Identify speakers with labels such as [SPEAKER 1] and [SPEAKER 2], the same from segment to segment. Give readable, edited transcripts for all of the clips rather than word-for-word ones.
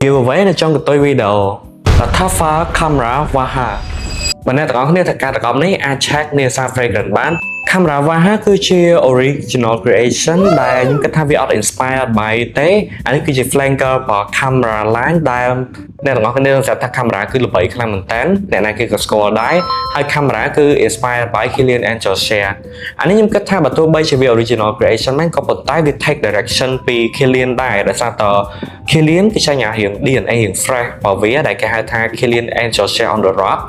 [SPEAKER 1] giveaway នៅtrong cái video là Tafa Camera Waha បើអ្នកទាំងអស់គ្នាត្រូវការប្រកបនេះអាច check នាសារ fragrance បាន Camera Waha គឺជា original creation ដែលខ្ញុំគិតថាវាអត់ inspired by ទេអានេះគឺជា flanker របស់ camera line ដែលអ្នកទាំងអស់គ្នានឹងស្គាល់ថា camera គឺល្បីខ្លាំងមែនតើអ្នកណាគេក៏ស្គាល់ដែរហើយ camera គឺ inspired by Kilian Angel Share អានេះខ្ញុំគិតថាបើទោះបីជាវា original creation មែនក៏ប៉ុន្តែវា take direction ពី Kilian ដែរដោយសារត Kilian គេចេញអារឿង DNA រឿង fresh របស់វាដែលគេហៅថា Kilian Angel Share on the rock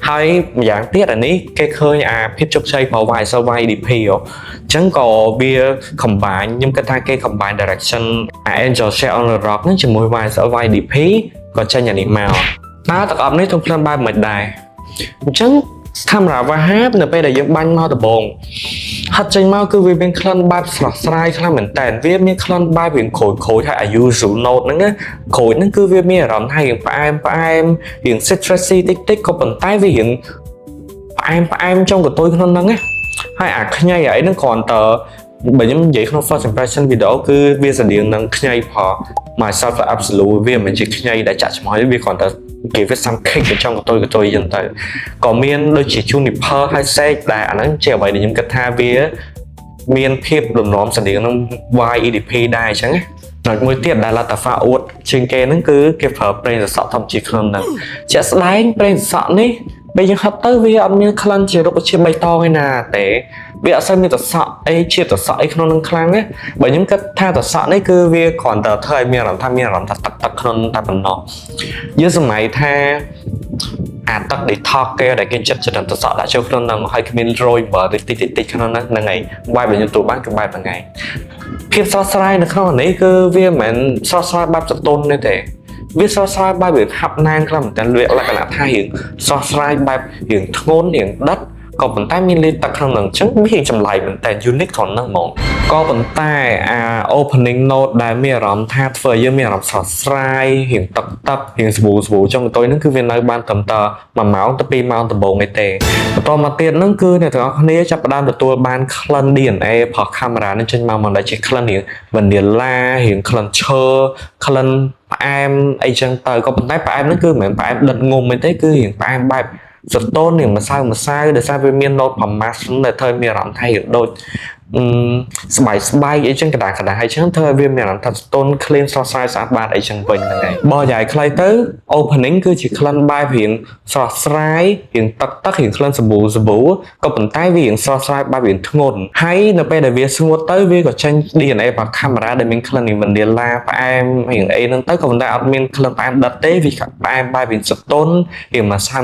[SPEAKER 1] ហើយម្យ៉ាងទៀតអានេះគេឃើញអាភាពជោគជ័យរបស់ YSL YDP អញ្ចឹងក៏វា combine ខ្ញុំគិតថាគេ combine direction Angel Share on the rock នឹងជាមួយ YSL YDP ក៏ចេញអានេះមកតើទាំងអស់នេះធំក្លិនបែបមិនដែរអញ្ចឹង Camera Waha នៅពេលដែលយើងបាញ់មកដំបូងហិតចេញមកគឺវាមានក្លិនបែបស្រស់ស្រាយខ្លាំងមែនតើវាមានក្លិនបែបរៀងក្រូចៗហើយ usual note ហ្នឹងណាក្រូចហ្នឹងគឺវាមានអារម្មណ៍ថារៀងផ្អែមរៀង citrusy តិចក៏ប៉ុន្តែវារៀងផ្អែមចុងកតុយក្នុងហ្នឹងណាហើយអាខ្ញីអីហ្នឹងគ្រាន់តែបើខ្ញុំនិយាយក្នុង first impression video គឺវាស្តៀងនឹងខ្ញីផល myself absolute វាមិនជាខ្ញីដែលចាក់ឆ្មោះវាគ្រាន់តែគេវា some kick ទៅtrongកតុយអញ្ចឹងទៅក៏មានដូចជា juniper ហើយ sage ដែលអាហ្នឹងជាអ្វីដែលខ្ញុំគិតថាវាមានភាពលំនាំស្តៀងនឹង YEDP ដែរអញ្ចឹងណាមួយទៀតដែល Latafa អួតជាងគេហ្នឹងគឺគេប្រើប្រេងសសក់ធម្មជាតិក្នុងហ្នឹងជាក់ស្ដែងប្រេងសសក់នេះពេលយើងហិតទៅវាអត់មានក្លិនជារុក្ខជាតិបៃតងឯណាទេវាអត់សូវមានសសក់អីជាតិសសក់អីក្នុងនឹងខ្លាំងណាបើខ្ញុំគិតថាសសក់នេះគឺវាគ្រាន់តែធ្វើឲ្យមានអារម្មណ៍ថាទឹកក្នុងតែប៉ុណ្ណោះយើងសម័យថាអាទឹក detox គេដែលគេចិត្តចិត្តសសក់ដាក់ចូលក្នុងនឹងហើយគ្មានរយបើតិចក្នុងហ្នឹងហើយបែបដែលខ្ញុំទូបានគឺបែបហ្នឹងហើយភាពស្រស់ស្រាយនៅក្នុងនេះគឺវាមិនមែនស្រស់ស្រាយបែបសតុនទេវាស្រស់ស្រាយបែបវាហាប់ណាងខ្លាំងតែលក្ខណៈថារៀងស្រស់ស្រាយបែបរៀងធ្ងន់រៀងដិតក៏ប៉ុន្តែមានលេខទឹកក្នុងហ្នឹងអញ្ចឹងវាចម្លែកមែនតែ unique ក្នុងហ្នឹងហ្មងក៏ប៉ុន្តែអា opening note ដែលមានអារម្មណ៍ថាធ្វើឲ្យយើងមានអារម្មណ៍ស្រស់ស្រាយរៀងទឹករៀងស្ប៊ូចុងកតុយហ្នឹងគឺវានៅបានត្រឹមតែ1ម៉ោងទៅ2ម៉ោងដំបូងឯទេបន្តមកទៀតហ្នឹងគឺអ្នកទាំងអស់គ្នាចាប់ផ្ដើមទទួលបានក្លិន DNA របស់ camera នេះចេញមកដែលជាក្លិនរៀង vanilla រៀងក្លិនឈើក្លិនផ្អែមអីចឹងទៅក៏ប៉ុន្តែផ្អែមហ្នឹងគឺមិនមែនផ្អែមដិតងុំទេគឺរៀងផ្អែមបែបសតូននឹងម្សៅដោយសារវាមាន note ប្រមាសដែលធ្វើឲ្យមានអារម្មណ៍ថាដូចស្បែកអីចឹងកដាអីចឹងធ្វើឲ្យវាមានអារម្មណ៍ថាសតូន clean ស្រស់ស្រាយស្អាតបាតអីចឹងវិញហ្នឹងហើយបើនិយាយខ្លីទៅ opening គឺជាក្លិនបែបរៀងស្រស់ស្រាយរៀងទឹករៀងក្លិនសាប៊ូក៏ប៉ុន្តែវារៀងស្រស់ស្រាយបែបរៀងធ្ងន់ហើយនៅពេលដែលវាស្ងួតទៅវាក៏ចេញ DNA របស់ camera ដែលមានក្លិនរៀង vanilla ផ្អែមរៀងអីហ្នឹងទៅក៏ប៉ុន្តែអត់មានក្លិនផ្អែមដិតទេវាផ្អែមបែបរៀងសតូនរៀងម្សៅ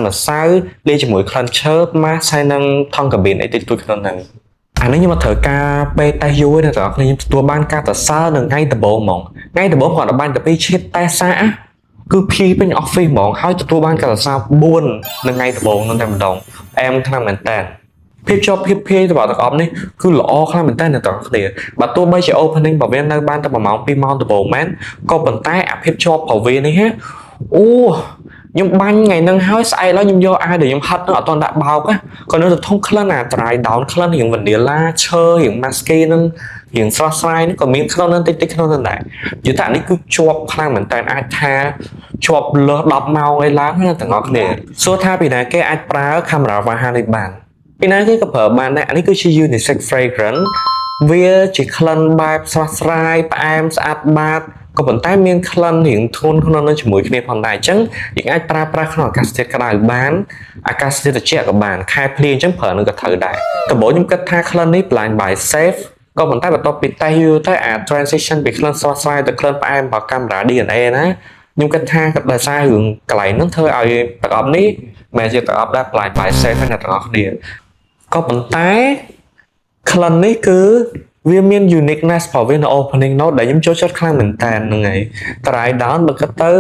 [SPEAKER 1] លាយជាមួយក្លិនឈើម៉ាស់ហើយនឹងថង់កាប៊ីនអីតិចតួចក្នុងហ្នឹងអានេះខ្ញុំមកត្រូវការពេលតេស្តយូរទេបងប្អូនខ្ញុំទទួលបានការសរសើរនៅថ្ងៃដំបូងហ្មងថ្ងៃដំបូងគាត់បានតែពីឈៀតតេស្តសាគឺភីពេញ office ហ្មងហើយទទួលបានការសរសើរ4នៅថ្ងៃដំបូងនោះតែម្ដងអែមខ្លាំងមែនតើភាពជាប់ភាពភាយរបស់ទាំងអស់នេះគឺល្អខ្លាំងមែនតើអ្នកទាំងគ្នាបើទោះបីជា opening របស់វានៅបានតែ1ម៉ោង2ម៉ោងដំបូងមែនក៏ប៉ុន្តែអាភាពជាប់របស់វានេះហ៎អូខ្ញុំបាញ់ថ្ងៃហ្នឹងហើយស្អែកឡើងខ្ញុំយកអាដែលខ្ញុំហិតហ្នឹងអត់ទាន់ដាក់បោកក៏នៅតែធំក្លិនអា dry down ក្លិនរៀង vanilla ឈើរៀង musky ហ្នឹងរៀងស្រស់ស្រាយហ្នឹងក៏មានក្នុងហ្នឹងតិចក្នុងហ្នឹងដែរយល់ថានេះគឺជាប់ខ្លាំងមែនតើអាចថាជាប់លើស10ម៉ោងអីឡើងណាទាំងអស់គ្នាសួរថាពីណាគេអាចប្រើ camera Waha នេះបានពីណាគេក៏ប្រើបានដែរអានេះគឺជា unisex fragrance វាជាក្លិនបែបស្រស់ស្រាយផ្អែមស្អាតបាតក៏ប៉ុន្តែមានក្លិនរៀងធ្ងន់ក្នុងនឹងជាមួយគ្នាផងដែរអញ្ចឹងយើងអាចប្រើប្រាស់ក្នុងអាកាសធាតុក្តៅបានអាកាសធាតុត្រជាក់ក៏បានខែភ្លៀងអញ្ចឹងប្រើនឹងក៏ត្រូវដែរដំបូងខ្ញុំគិតថាក្លិននេះ blind by safe ក៏ប៉ុន្តែបន្ទាប់ពីតេស្តយូរទៅអា transition ពីក្លិនស្រស់ស្រាយទៅក្លិនផ្អែមរបស់ camera DNA ណាខ្ញុំគិតថាក៏ដោយសាររឿងកន្លែងហ្នឹងធ្វើឲ្យប្រកបនេះមិនជាប្រកបដែរ blind by safe ហ្នឹងអ្នកទាំងអស់គ្នាក៏ប៉ុន្តែក្លិននេះគឺវាមាន uniqueness របស់វានៅ opening note ដែលខ្ញុំចូលចិត្តខ្លាំងមែនតើហ្នឹងហើយ dry down បើគិតទៅ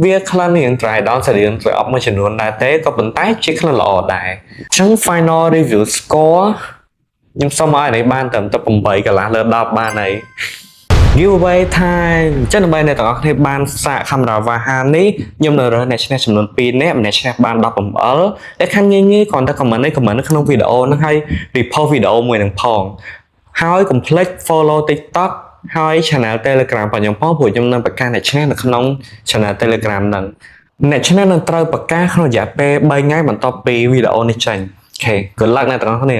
[SPEAKER 1] វាក្លិនរៀង dry down ស្រៀងទៅអប់មួយចំនួនដែរទេក៏ប៉ុន្តែជាក្លិនល្អដែរអញ្ចឹង final review score ខ្ញុំសុំឲ្យនេះបានត្រឹមតែ8កន្លះលើ10បានហើយ giveaway time អញ្ចឹងដើម្បីអ្នកទាំងអស់គ្នាបានសាក camera Waha នេះខ្ញុំនៅរើសអ្នកឈ្នះចំនួន2នាក់ម្នាក់ឈ្នះបាន10អំបិលតែខាងងាយគ្រាន់តែ comment នៅក្នុង video ហ្នឹងហើយ repost video មួយនឹងផងហើយកុំភ្លេច follow TikTok ហើយ channel Telegram របស់ខ្ញុំផងព្រោះខ្ញុំនឹងបង្កើតអ្នកឈ្នះនៅក្នុង channel Telegram ហ្នឹងអ្នកឈ្នះនឹងត្រូវបង្កើតក្នុងរយៈពេល3ថ្ងៃបន្ទាប់ពីវីដេអូនេះចេញអូខេ good luck អ្នកទាំងអស់គ្នា